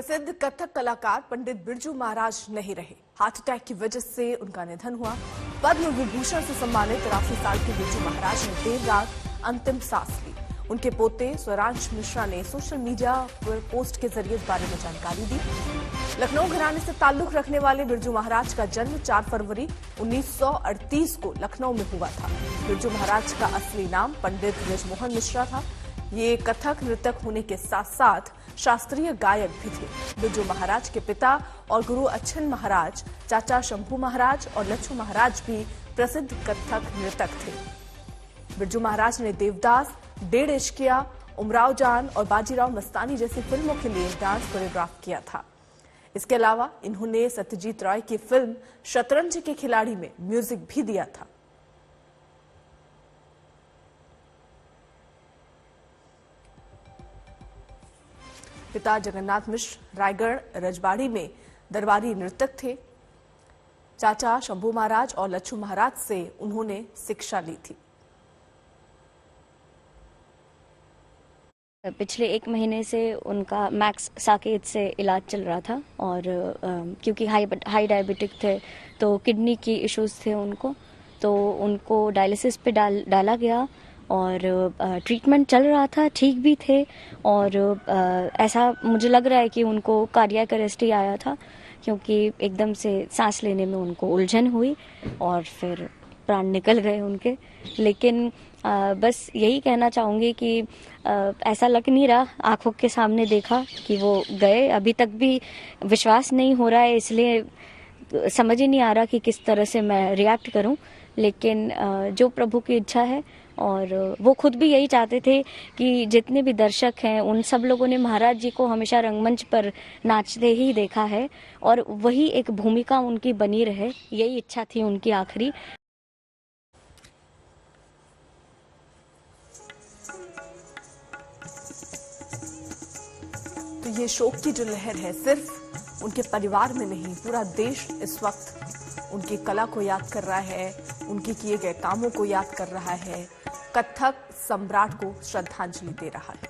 प्रसिद्ध कथक कलाकार पंडित बिरजू महाराज नहीं रहे। हार्ट अटैक की वजह से उनका निधन हुआ। पद्म विभूषण से सम्मानित 83 साल के बिरजू महाराज ने देर रात अंतिम सांस ली। उनके पोते स्वरांश मिश्रा ने सोशल मीडिया पर पोस्ट के जरिए इस बारे में जानकारी दी। लखनऊ घराने से ताल्लुक रखने वाले बिरजू महाराज का जन्म 4 फरवरी 1938 को लखनऊ में हुआ था। बिरजू महाराज का असली नाम पंडित बृजमोहन मिश्रा था। ये कथक नृतक होने के साथ साथ शास्त्रीय गायक भी थे। बिरजू महाराज के पिता और गुरु अच्छन महाराज, चाचा शंभू महाराज और लच्छू महाराज भी प्रसिद्ध कथक नृतक थे। बिरजू महाराज ने देवदास, डेढ़ इश्किया, उमराव जान और बाजीराव मस्तानी जैसी फिल्मों के लिए डांस कोरियोग्राफ किया था। इसके अलावा इन्होंने सत्यजीत रॉय की फिल्म शतरंज के खिलाड़ी में म्यूजिक भी दिया था। पिता जगन्नाथ मिश्र रायगढ़ रजवाड़ी में दरबारी नर्तक थे। चाचा शंभू महाराज और लच्छू महाराज से उन्होंने शिक्षा ली थी। पिछले 1 महीने से उनका मैक्स साकेत से इलाज चल रहा था और क्योंकि हाई डायबिटिक थे तो किडनी की इश्यूज थे उनको, तो उनको डायलिसिस पे डाला गया और ट्रीटमेंट चल रहा था, ठीक भी थे। और ऐसा मुझे लग रहा है कि उनको कार्डियक अरेस्ट ही आया था क्योंकि एकदम से सांस लेने में उनको उलझन हुई और फिर प्राण निकल गए उनके। लेकिन बस यही कहना चाहूँगी कि ऐसा लग नहीं रहा, आंखों के सामने देखा कि वो गए। अभी तक भी विश्वास नहीं हो रहा है, इसलिए समझ ही नहीं आ रहा कि किस तरह से मैं रिएक्ट करूं। लेकिन जो प्रभु की इच्छा है, और वो खुद भी यही चाहते थे कि जितने भी दर्शक हैं उन सब लोगों ने महाराज जी को हमेशा रंगमंच पर नाचते ही देखा है और वही एक भूमिका उनकी बनी रहे, यही इच्छा थी उनकी आखिरी। तो ये शोक की जो लहर है सिर्फ उनके परिवार में नहीं, पूरा देश इस वक्त उनकी कला को याद कर रहा है, उनके किए गए कामों को याद कर रहा है, कथक सम्राट को श्रद्धांजलि दे रहा है।